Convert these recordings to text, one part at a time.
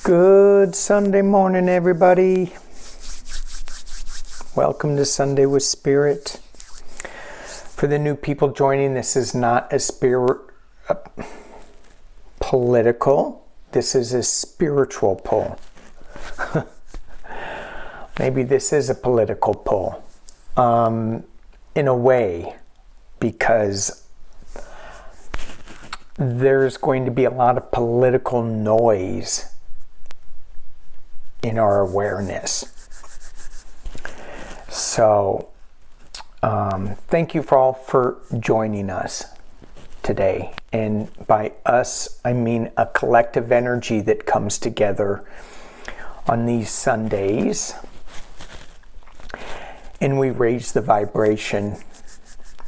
Good Sunday morning, everybody. Welcome to Sunday with Spirit. For the new people joining, this is not a political. This is a spiritual poll. Maybe this is a political poll. In a way, because there's going to be a lot of political noise in our awareness. So, thank you for all for joining us today. And by us, I mean a collective energy that comes together on these Sundays. And we raise the vibration.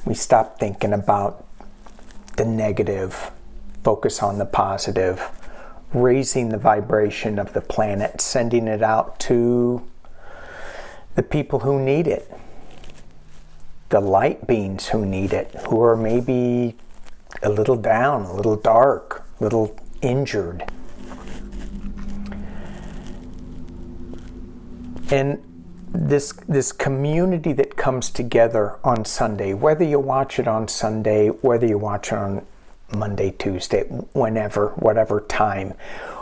We stop thinking about the negative, focus on the positive, raising the vibration of the planet, sending it out to the people who need it, the light beings who need it, who are maybe a little down, a little dark, a little injured. And this community that comes together on Sunday, whether you watch it on Sunday, whether you watch it on Monday, Tuesday, whenever, whatever time,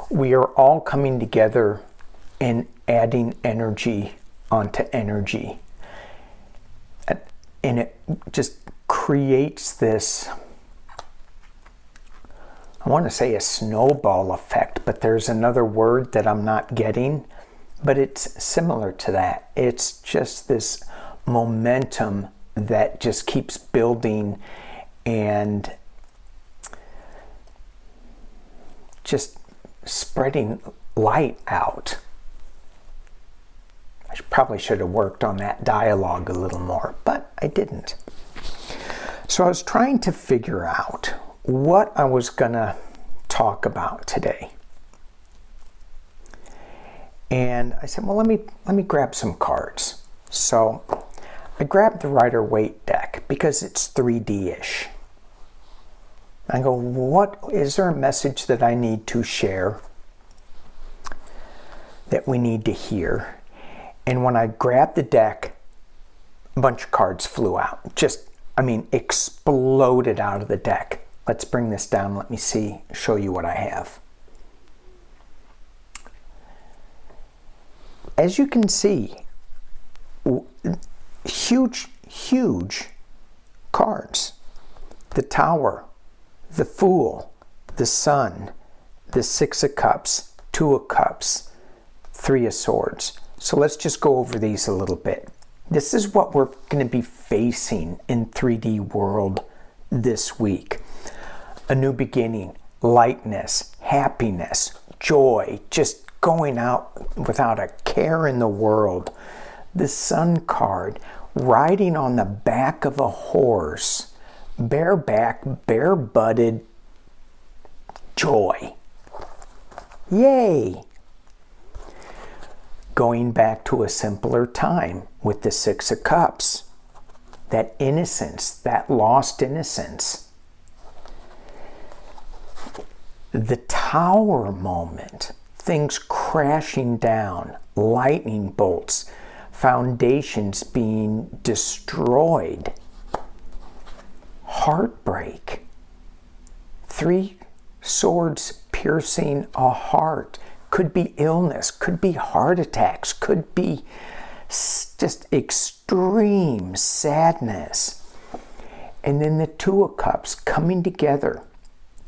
we are all coming together and adding energy onto energy. And it just creates this, I want to say a snowball effect, but there's another word that I'm not getting, but it's similar to that. It's just this momentum that just keeps building and just spreading light out. I probably should have worked on that dialogue a little more, but I didn't. So I was trying to figure out what I was gonna talk about today. And I said, well, let me grab some cards. So I grabbed the Rider-Waite deck because it's 3D-ish. I go, what is there a message that I need to share that we need to hear? And when I grabbed the deck, a bunch of cards flew out. Exploded out of the deck. Let's bring this down. Let me show you what I have. As you can see, huge cards. The Tower, the Fool, the Sun, the Six of Cups, Two of Cups, Three of Swords. So let's just go over these a little bit. This is what we're going to be facing in 3D world this week. A new beginning, lightness, happiness, joy, just going out without a care in the world. The Sun card, riding on the back of a horse, bareback, bare-butted joy. Yay! Going back to a simpler time with the Six of Cups. That innocence, that lost innocence. The Tower moment. Things crashing down, lightning bolts, foundations being destroyed, heartbreak, Three Swords piercing a heart, could be illness, could be heart attacks, could be just extreme sadness. And then the Two of Cups coming together,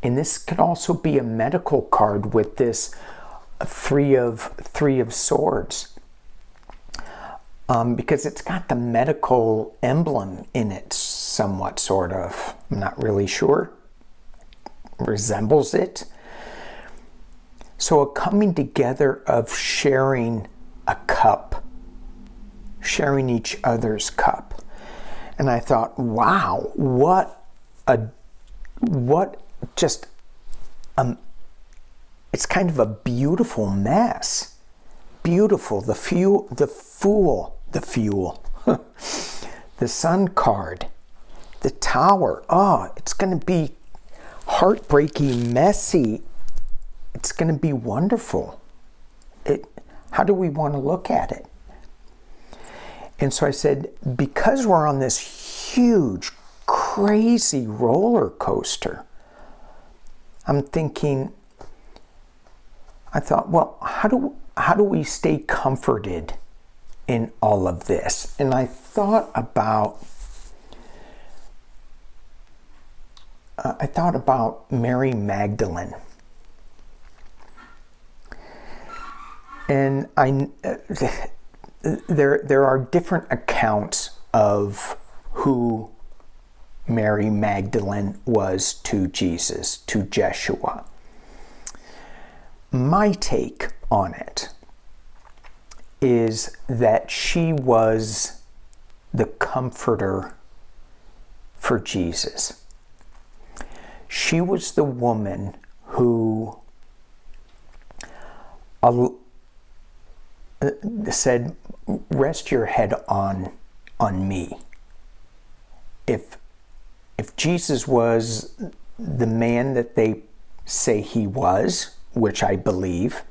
and this could also be a medical card with this Three of Swords, because it's got the medical emblem in it, somewhat, sort of. I'm not really sure. Resembles it. So a coming together of sharing a cup, sharing each other's cup. And I thought, wow, it's kind of a beautiful mess. Beautiful. The Fool, the Sun card, the Tower. Oh, it's going to be heartbreaking, messy. It's going to be wonderful. how do we want to look at it? And so I said, because we're on this huge, crazy roller coaster, I'm thinking, I thought, well, how do we stay comforted in all of this? And I thought about Mary Magdalene. And there are different accounts of who Mary Magdalene was to Jesus, to Jeshua. My take on it is that she was the comforter for Jesus. She was the woman who said, rest your head on me. If Jesus was the man that they say he was, which I believe,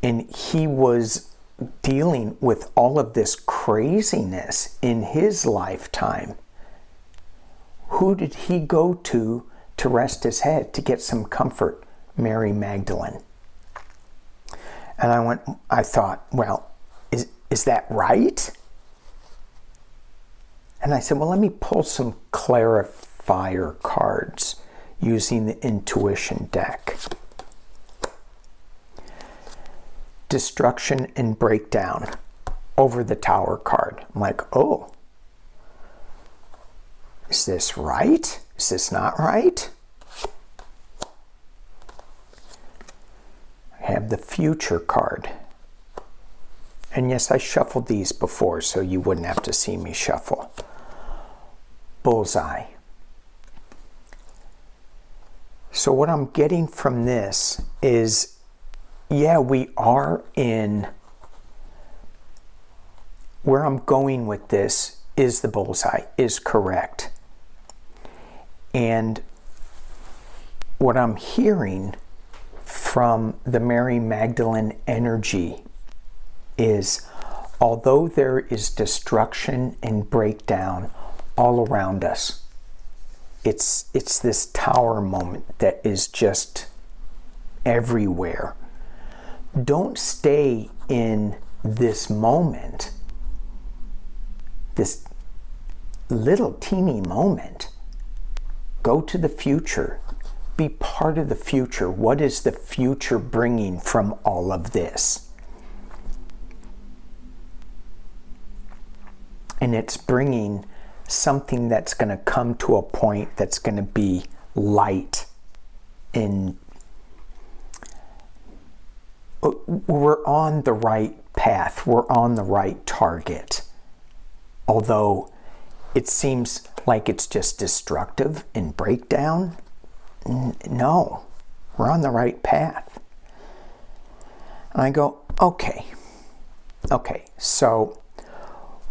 and he was dealing with all of this craziness in his lifetime, who did he go to rest his head, to get some comfort? Mary Magdalene. And I thought, well, is that right? And I said, well, let me pull some clarifier cards using the intuition deck. Destruction and breakdown over the Tower card. I'm like, oh, is this right? Is this not right? I have the Future card. And yes, I shuffled these before, so you wouldn't have to see me shuffle. Bullseye. So what I'm getting from this is, yeah, we are in, where I'm going with this is the bullseye, is correct. And what I'm hearing from the Mary Magdalene energy is, although there is destruction and breakdown all around us, it's this tower moment that is just everywhere. Don't stay in this moment, this little teeny moment. Go to the future. Be part of the future. What is the future bringing from all of this? And it's bringing something that's going to come to a point that's going to be light. In we're on the right path. We're on the right target. Although it seems like it's just destructive and breakdown. No, we're on the right path. And I go, okay, so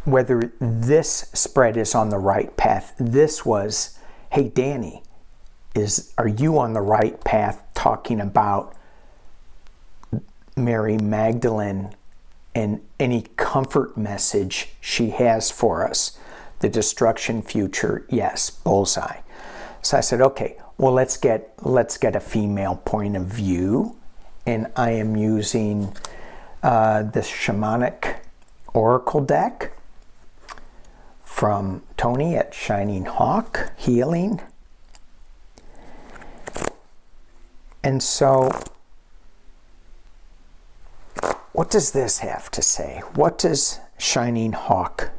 whether this spread is on the right path, this was, hey Danny, are you on the right path, talking about Mary Magdalene and any comfort message she has for us? The destruction future, yes, bullseye. So I said, okay, well, let's get a female point of view, and I am using the shamanic oracle deck from Tony at Shining Hawk Healing. And so, what does this have to say? What does Shining Hawk,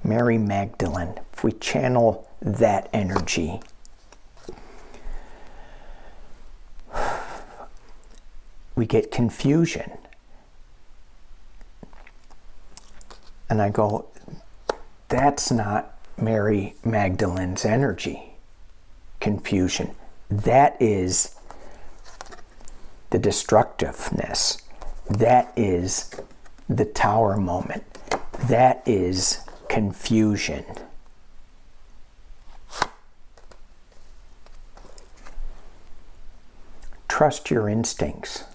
Mary Magdalene, if we channel that energy? We get confusion. And I go, that's not Mary Magdalene's energy. Confusion. That is the destructiveness. That is the tower moment. That is confusion. Trust your instincts.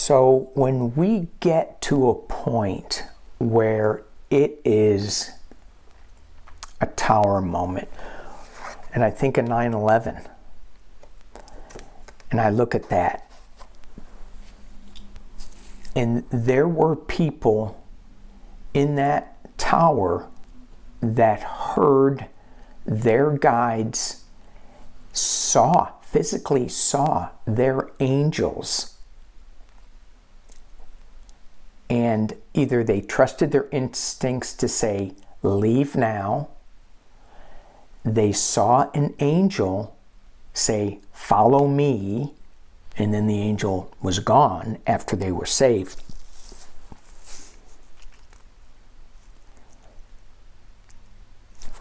So when we get to a point where it is a tower moment, and I think of 9/11, and I look at that, and there were people in that tower that heard their guides, physically saw their angels, and either they trusted their instincts to say, leave now. They saw an angel say, follow me, and then the angel was gone after they were saved.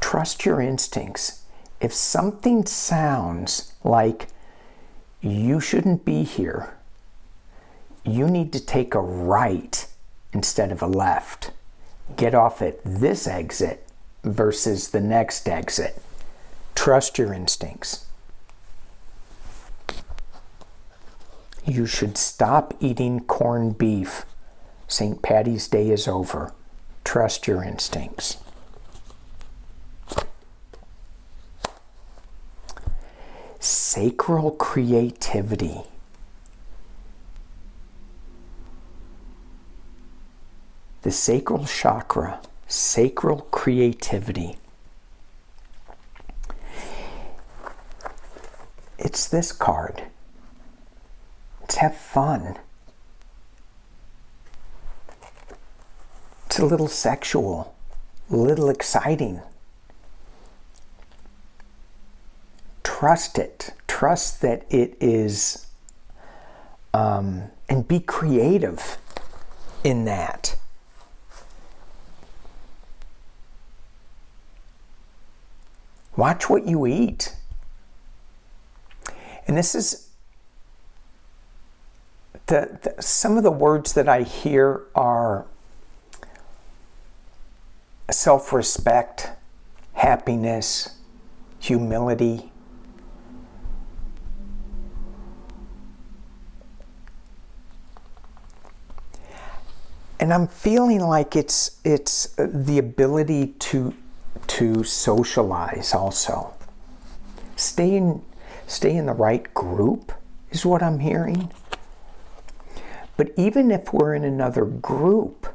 Trust your instincts. If something sounds like you shouldn't be here, you need to take a right instead of a left. Get off at this exit versus the next exit. Trust your instincts. You should stop eating corned beef. St. Patty's Day is over. Trust your instincts. Sacral creativity. The sacral chakra, sacral creativity. It's this card. Let's have fun. It's a little sexual, a little exciting. Trust it. Trust that it is, and be creative in that. Watch what you eat. And this is some of the words that I hear are self-respect, happiness, humility. And I'm feeling like it's the ability to socialize also. Stay in the right group is what I'm hearing. But even if we're in another group,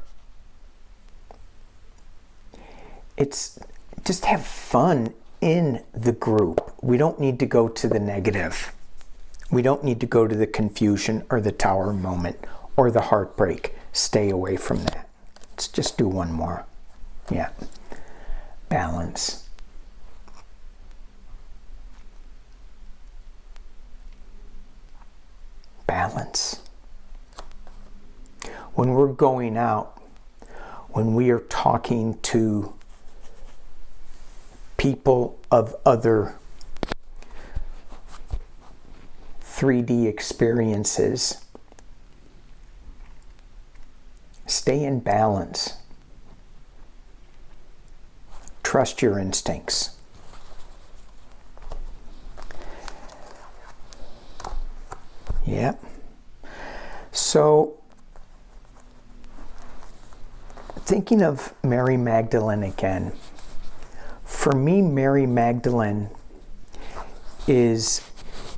it's just have fun in the group. We don't need to go to the negative. We don't need to go to the confusion or the tower moment or the heartbreak. Stay away from that. Let's just do one more. Yeah. Balance. Balance. When we're going out, when we are talking to people of other 3D experiences, stay in balance. Trust your instincts. Yep. So, thinking of Mary Magdalene again, for me, Mary Magdalene is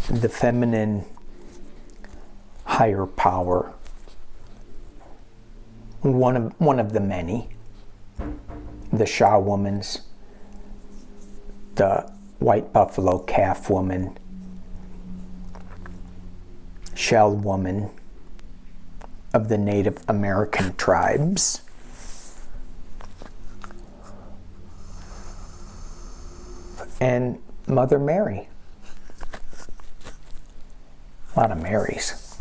the feminine higher power. One of the many. The Shah womans, the white buffalo calf woman, shell woman of the Native American tribes. And Mother Mary. A lot of Marys.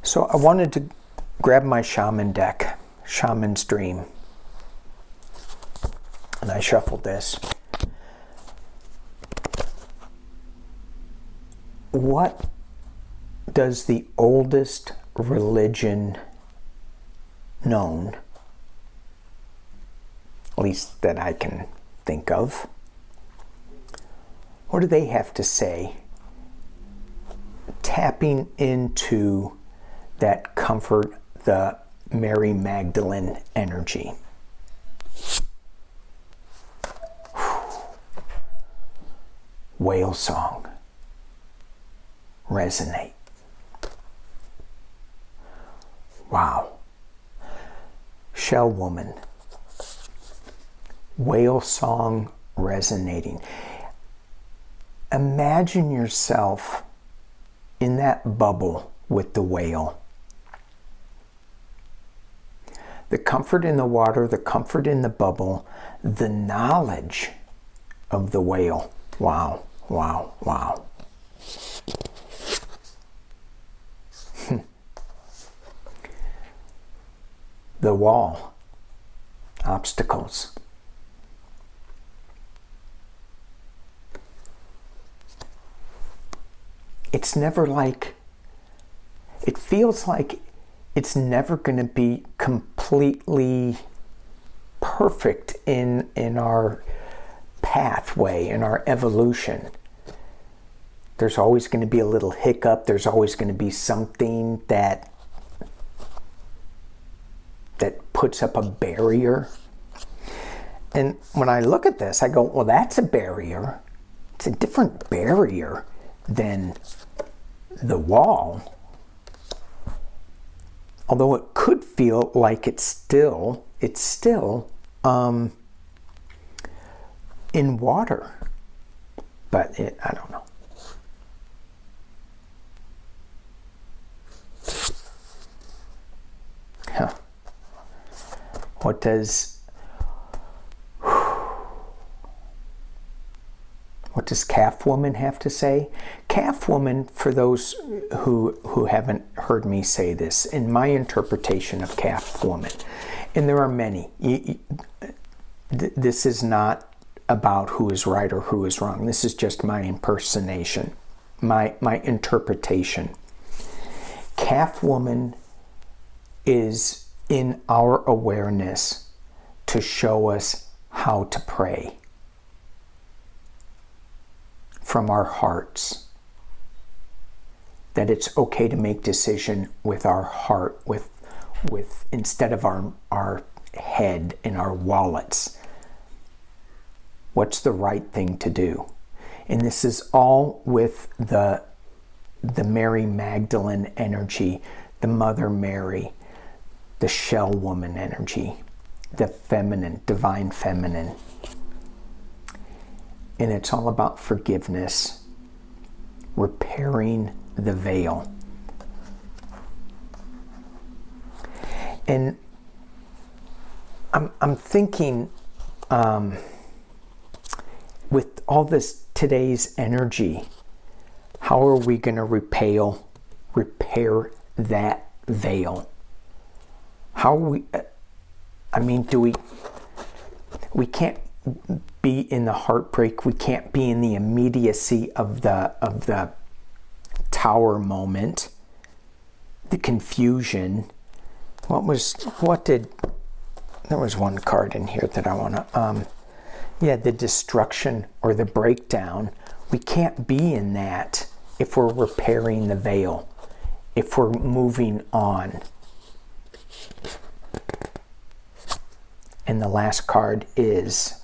So I wanted to grab my shaman deck, Shaman's Dream. And I shuffled this. What does the oldest religion known, at least that I can think of, what do they have to say? Tapping into that comfort the Mary Magdalene energy. Whale song. Resonate. Wow. Shell woman. Whale song resonating. Imagine yourself in that bubble with the whale. The comfort in the water, the comfort in the bubble, the knowledge of the whale. Wow, wow, wow. The wall. Obstacles. It's never like, it feels like it's never going to be completely perfect in our pathway, in our evolution. There's always going to be a little hiccup. There's always going to be something that puts up a barrier. And when I look at this, I go, well, that's a barrier. It's a different barrier than the wall. Although it could feel like it's still in water. But I don't know. Huh. What does Calf Woman have to say? Calf Woman, for those who haven't heard me say this, in my interpretation of Calf Woman, and there are many, this is not about who is right or who is wrong. This is just my impersonation, my interpretation. Calf Woman is in our awareness to show us how to pray from our hearts. That it's okay to make decision with our heart, with instead of our head and our wallets. What's the right thing to do? And this is all with the Mary Magdalene energy, the Mother Mary, the shell woman energy, the feminine, divine feminine. And it's all about forgiveness, repairing the veil. And I'm thinking, with all this today's energy, how are we going to repair that veil? How are we, we can't be in the heartbreak, we can't be in the immediacy of the tower moment, the confusion. There was one card in here that I want to, the destruction or the breakdown. We can't be in that if we're repairing the veil, if we're moving on. And the last card is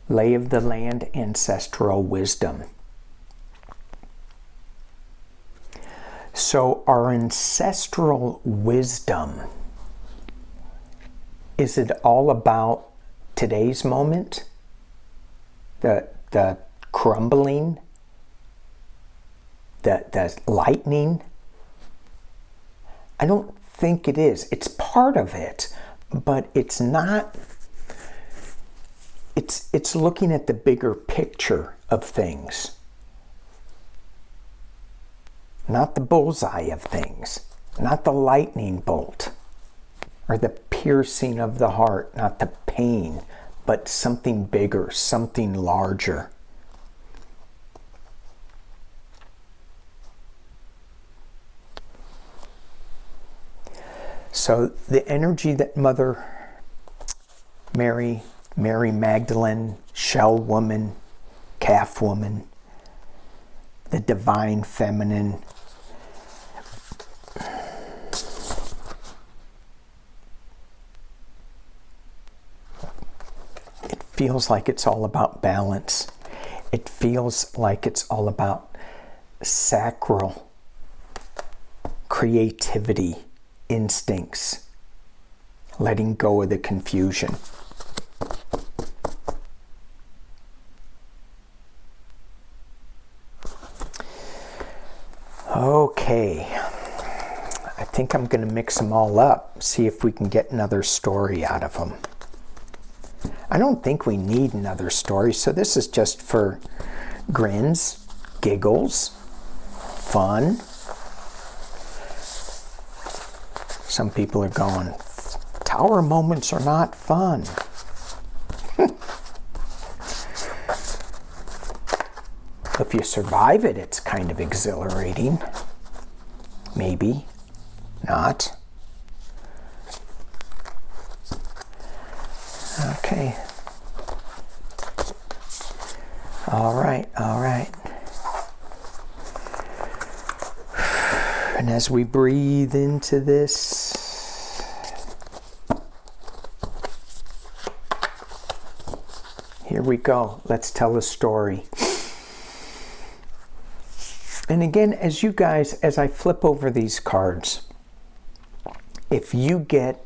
Lay of the Land, Ancestral Wisdom. So our ancestral wisdom, is it all about today's moment? The crumbling? The lightning? I don't think it is. It's part of it, but it's not. It's looking at the bigger picture of things, not the bullseye of things, not the lightning bolt or the piercing of the heart, not the pain, but something bigger, something larger. So the energy that Mother Mary, Mary Magdalene, Shell Woman, Calf Woman, the Divine Feminine, feels like it's all about balance. It feels like it's all about sacral creativity, instincts, letting go of the confusion. Okay, I think I'm going to mix them all up, see if we can get another story out of them. I don't think we need another story, so this is just for grins, giggles, fun. Some people are going, tower moments are not fun. If you survive it, it's kind of exhilarating. Maybe not. Okay. All right, all right. And as we breathe into this, here we go. Let's tell a story. And again, as you guys, as I flip over these cards, if you get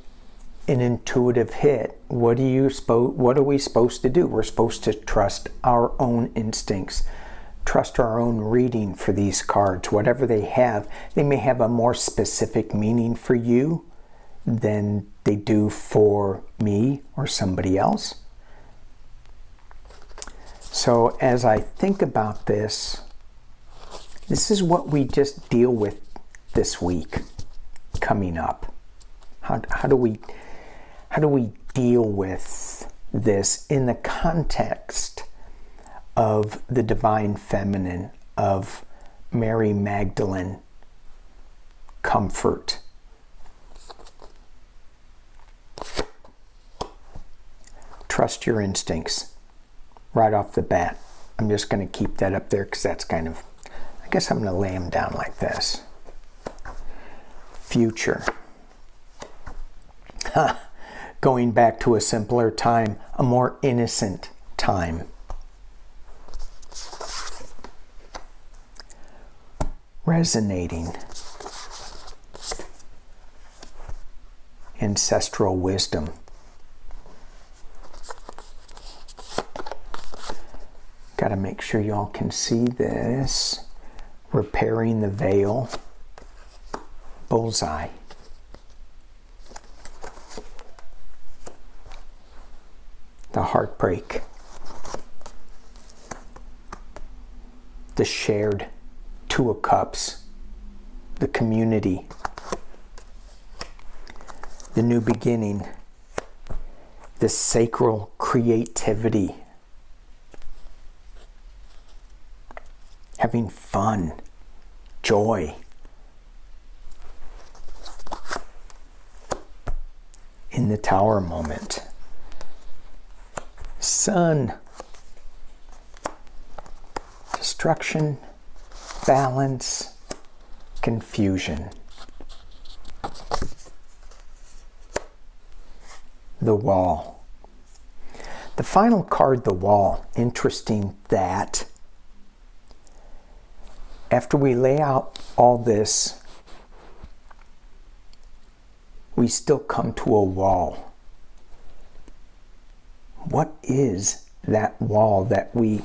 an intuitive hit, what are we supposed to do? We're supposed to trust our own instincts, trust our own reading for these cards. Whatever they have, they may have a more specific meaning for you than they do for me or somebody else. So as I think about this, this is what we just deal with this week coming up. How do we deal with this in the context of the divine feminine, of Mary Magdalene, comfort? Trust your instincts right off the bat. I'm just going to keep that up there because that's kind of, I guess I'm going to lay them down like this. Future. Going back to a simpler time, a more innocent time. Resonating. Ancestral wisdom. Got to make sure y'all can see this. Repairing the veil. Bullseye. The heartbreak. The shared Two of Cups. The community. The new beginning. The sacral creativity. Having fun. Joy. In the tower moment. Sun. Destruction. Balance. Confusion. The Wall. The final card, the Wall. Interesting that after we lay out all this, we still come to a wall. What is that wall that we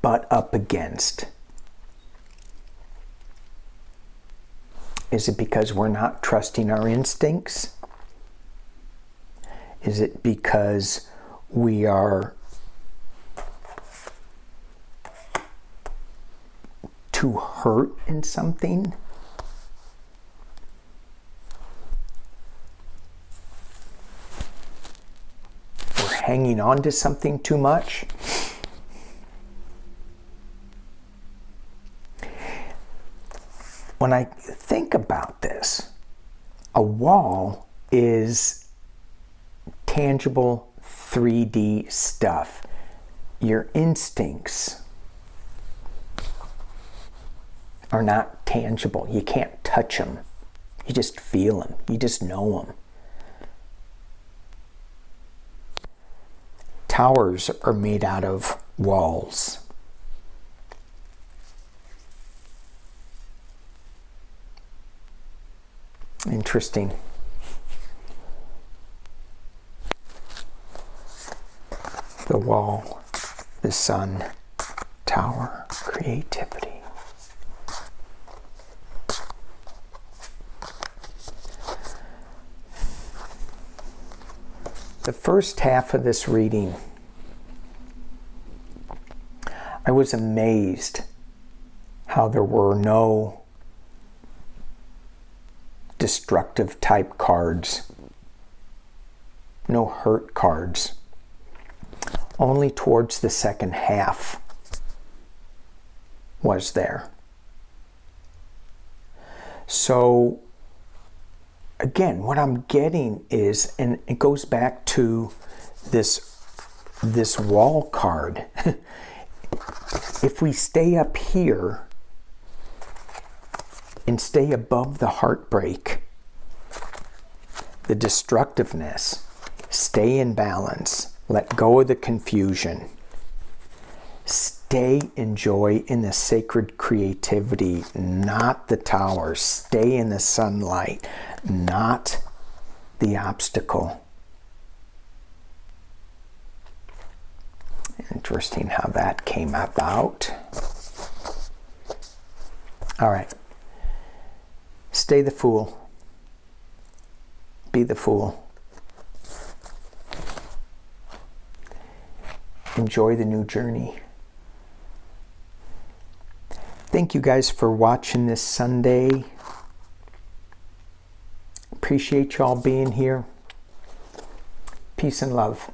butt up against? Is it because we're not trusting our instincts? Is it because we are too hurt in something? We're hanging on to something too much? When I think about this, a wall is tangible 3D stuff. Your instincts are not tangible. You can't touch them. You just feel them. You just know them. towers are made out of walls. Interesting. The wall, the sun, tower, creativity. The first half of this reading, I was amazed how there were no destructive type cards, no hurt cards. Only towards the second half was there. So again, what I'm getting is, and it goes back to this wall card. If we stay up here and stay above the heartbreak, the destructiveness, stay in balance, let go of the confusion, stay in joy in the sacred creativity, not the tower, stay in the sunlight, not the obstacle. Interesting how that came about. All right. Stay the fool. Be the fool. Enjoy the new journey. Thank you guys for watching this Sunday. Appreciate y'all being here. Peace and love.